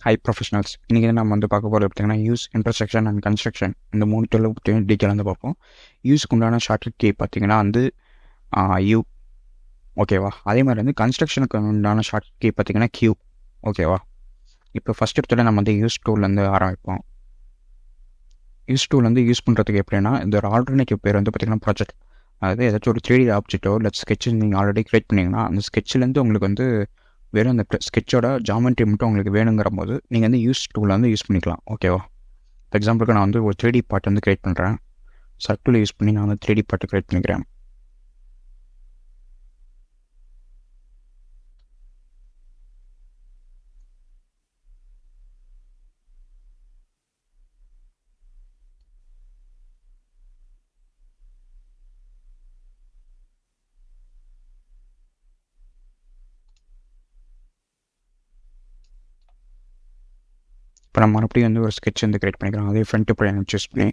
High professionals. இன்றைக்கி நம்ம வந்து பார்க்க போகிறது பார்த்திங்கன்னா யூஸ், இன்டர்செக்ஷன் அண்ட் கன்ஸ்ட்ரக்ஷன், இந்த 3 டூலை பற்றி டீட்டெயில் வந்து பார்ப்போம். யூஸ்க்கு உண்டான ஷார்ட்கட் கீ பார்த்திங்கன்னா வந்து யூ, ஓகேவா. அதே மாதிரி வந்து கன்ஸ்ட்ரக்ஷனுக்கு உண்டான ஷார்ட்கட் கீ பார்த்திங்கன்னா கியூ, ஓகேவா. இப்போ ஃபஸ்ட் எடுத்துகிட்டு நம்ம வந்து யூஸ் டூல்லேருந்து ஆரம்பிப்போம். யூஸ் டூல் வந்து யூஸ் பண்ணுறதுக்கு எப்படின்னா, இந்த ஒரு ஆல்டர்னேட்டிவ் பேர் வந்து பார்த்திங்கன்னா ப்ராஜெக்ட். அதாவது ஏதாச்சும் ஒரு 3D ஆப்ஜெக்ட்டோ இல்லை ஸ்கெட்ச் நீங்கள் ஆல்ரெடி க்ரியேட் பண்ணிங்கன்னா, அந்த ஸ்கெட்ச்லேருந்து உங்களுக்கு வந்து வெறும் அந்த ஸ்கெட்சோட ஜாமெண்ட்ரி மட்டும் உங்களுக்கு வேணுங்கிற போது நீங்கள் வந்து யூஸ் டூலை வந்து யூஸ் பண்ணிக்கலாம், ஓகேவா. ஃபார் எக்ஸாம்பிளுக்கு நான் வந்து ஒரு 3D பார்ட் வந்து க்ரியேட் பண்ணுறேன். சர்க்கிள் யூஸ் பண்ணி நான் வந்து 3D பார்ட் க்ரியேட் பண்ணிக்கிறேன். இப்போ நம்ம மறுபடியும் வந்து ஒரு ஸ்கெட்ச் வந்து க்ரியேட் பண்ணிக்கிறோம். அதே ஃப்ரண்ட் பிளேன் சூஸ் பண்ணி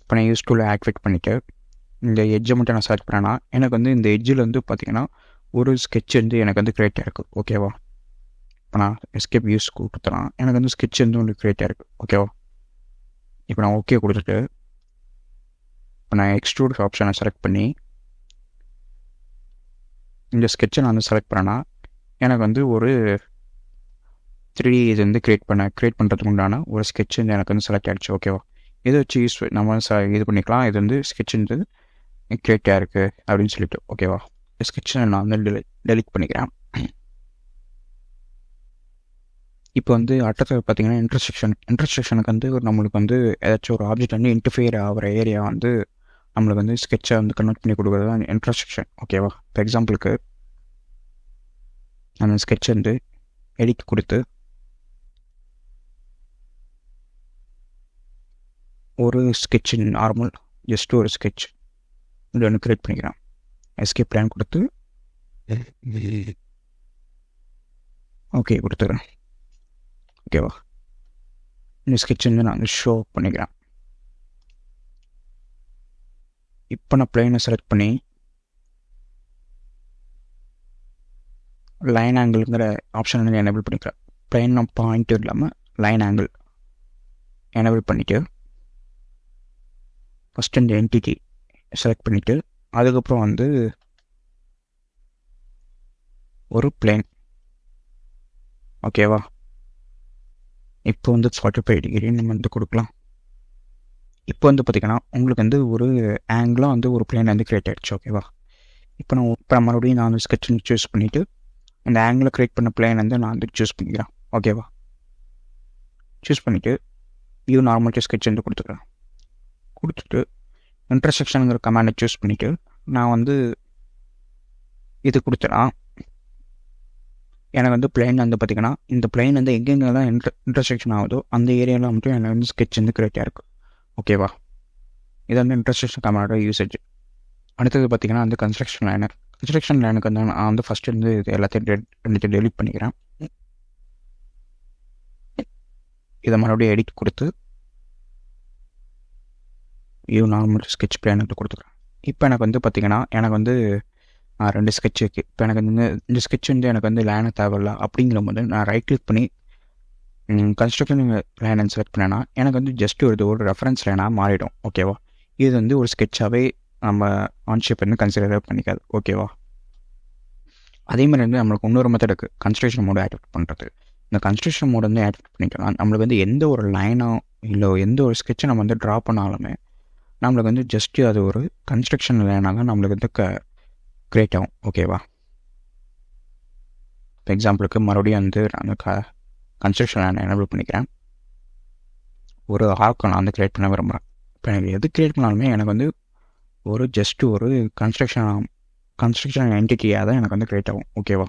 இப்போ நான் யூஸ் டூலை ஆக்டிவேட் பண்ணிவிட்டு இந்த எட்ஜை மட்டும் நான் செலக்ட் பண்ணேன்னா எனக்கு வந்து இந்த எட்ஜில் வந்து பார்த்திங்கன்னா ஒரு ஸ்கெட்ச் வந்து எனக்கு வந்து க்ரியேட் ஆகிருக்கு, ஓகேவா. இப்போ நான் எஸ்கேப் யூஸ் கொடுத்துறேன், எனக்கு வந்து ஸ்கெட்ச் வந்து உங்களுக்கு க்ரியேட் ஆகிருக்கு, ஓகேவா. இப்போ நான் ஓகே கொடுத்துட்டு இப்போ நான் எக்ஸ்ட்ரூட் ஆப்ஷனை செலக்ட் பண்ணி இந்த ஸ்கெட்சை நான் வந்து செலக்ட் பண்ணேன்னா எனக்கு வந்து ஒரு 3D இது வந்து க்ரியேட் பண்ணுறதுக்கு உண்டான ஒரு ஸ்கெட்ச் வந்து எனக்கு வந்து செலக்ட் ஆகிடுச்சு, ஓகேவா. இதை வச்சு நம்ம இது பண்ணிக்கலாம். இது வந்து ஸ்கெட்ச் வந்து க்ரியேட் ஆகிருக்கு அப்படின்னு சொல்லிட்டு, ஓகேவா. ஸ்கெட்சை நான் வந்து டெலிட் பண்ணிக்கிறேன். இப்போ வந்து அடுத்தது பார்த்திங்கன்னா இன்டர்செக்ஷனுக்கு வந்து நம்மளுக்கு வந்து ஏதாச்சும் ஒரு ஆப்ஜெக்ட் வந்து இன்டர்ஃபியர் ஆகிற ஏரியா வந்து நம்மளுக்கு வந்து ஸ்கெட்சை வந்து கன்வெர்ட் பண்ணி கொடுக்குறது தான் இன்டர்செக்ஷன், ஓகேவா. இப்போ எக்ஸாம்பிளுக்கு அந்த ஸ்கெட்ச் வந்து எடிட் கொடுத்து ஒரு ஸ்கெட்ச் நார்மல் ஜஸ்ட் ஒரு ஸ்கெட்ச் இது ஒன்று க்ரியேட் பண்ணிக்கிறேன். எஸ்கேப் பிளான் கொடுத்து ஓகே கொடுத்துறேன், ஓகேவா. இந்த ஸ்கெட்ச் வந்து நான் வந்து ஷோ பண்ணிக்கிறேன். இப்போ நான் பிளேனை செலக்ட் பண்ணி லைன் ஆங்கிள்ங்கிற ஆப்ஷன் வந்து எனேபிள் பண்ணிக்கிறேன். பிளேன் பாயிண்ட் இல்லாமல் லைன் ஆங்கிள் எனேபிள் பண்ணிவிட்டு ஃபஸ்ட் இந்த என்டிட்டி செலக்ட் பண்ணிவிட்டு அதுக்கப்புறம் வந்து ஒரு பிளேன், ஓகேவா. இப்போ வந்து 45 டிகிரி நம்ம வந்து கொடுக்கலாம். இப்போ வந்து பார்த்திங்கன்னா உங்களுக்கு வந்து ஒரு ஆங்கிளாக வந்து ஒரு பிளேன் வந்து க்ரியேட் ஆகிடுச்சு, ஓகேவா. இப்போ மறுபடியும் நான் வந்து ஸ்கெட்ச் சூஸ் பண்ணிவிட்டு இந்த ஆங்கிளை க்ரியேட் பண்ண பிளேன் வந்து நான் வந்து சூஸ் பண்ணிக்கிறேன், ஓகேவா. சூஸ் பண்ணிவிட்டு வியூ நார்மல் ஸ்கெட்ச் வந்து கொடுத்துட்டு இன்டர்செக்ஷனுங்கிற கமாண்டை சூஸ் பண்ணிவிட்டு நான் வந்து இது கொடுத்தேன்னா எனக்கு வந்து பிளேன் வந்து பார்த்திங்கன்னா இந்த பிளேன் வந்து எங்கெங்கெல்லாம் இன்டர்செக்ஷன் ஆகுதோ அந்த ஏரியாவில் மட்டும் எனக்கு வந்து ஸ்கெட்ச் வந்து க்ரியேட் ஆகிருக்கு, ஓகேவா. இது வந்து இன்டர்செக்ஷன் கமாண்டோட யூசேஜ். அடுத்தது பார்த்திங்கன்னா வந்து கன்ஸ்ட்ரக்ஷன் லைனுக்கு வந்து நான் வந்து ஃபஸ்ட்டு வந்து இது எல்லாத்தையும் டெலிட் பண்ணிக்கிறேன். இதை மறுபடியும் எடிட் கொடுத்து வியூ நார்மல் ஸ்கெட்ச் பிளேன் வந்து கொடுத்துக்கிறேன். இப்போ எனக்கு வந்து பார்த்திங்கன்னா எனக்கு வந்து 2 ஸ்கெட்ச் இருக்குது. இப்போ எனக்கு வந்து இந்த ஸ்கெட்ச் வந்து எனக்கு வந்து லைனை தேவையில்ல அப்படிங்கிற போது நான் ரைட் கிளிக் பண்ணி கன்ஸ்ட்ரக்ஷன் லைனை செலக்ட் பண்ணேன்னா எனக்கு வந்து ஜஸ்ட் ஒரு ரெஃபரன்ஸ் லைனாக மாறிடும், ஓகேவா. இது வந்து ஒரு ஸ்கெட்சாகவே நம்ம ஆன்ஷிப் வந்து கன்சிடர் பண்ணிக்காது, ஓகேவா. அதே மாதிரி வந்து நம்மளுக்கு இன்னொரு மெத்தட் இருக்குது, கன்ஸ்ட்ரக்ஷன் மோடு ஆக்டிவேட் பண்ணுறது. இந்த கன்ஸ்ட்ரக்ஷன் மோடு வந்து ஆக்டிவேட் பண்ணிக்கலாம். நம்மளுக்கு வந்து எந்த ஒரு லைனோ இல்லை எந்த ஒரு ஸ்கெட்சை நம்ம வந்து ட்ரா பண்ணாலுமே நம்மளுக்கு வந்து ஜஸ்ட்டு அது ஒரு கன்ஸ்ட்ரக்ஷன் லைனாக நம்மளுக்கு வந்து க்ரியேட் ஆகும், ஓகேவா. இப்போ எக்ஸாம்பிளுக்கு மறுபடியும் வந்து நான் கன்ஸ்ட்ரக்ஷன் லைனை எனேபிள் பண்ணிக்கிறேன். ஒரு ஆர்க்கை நான் வந்து க்ரியேட் பண்ண விரும்புகிறேன். இப்போ எனக்கு எது க்ரியேட் பண்ணாலுமே எனக்கு வந்து ஒரு ஜஸ்ட்டு ஒரு கன்ஸ்ட்ரக்ஷன் என்டிட்டியாக தான் எனக்கு வந்து க்ரியேட் ஆகும், ஓகேவா.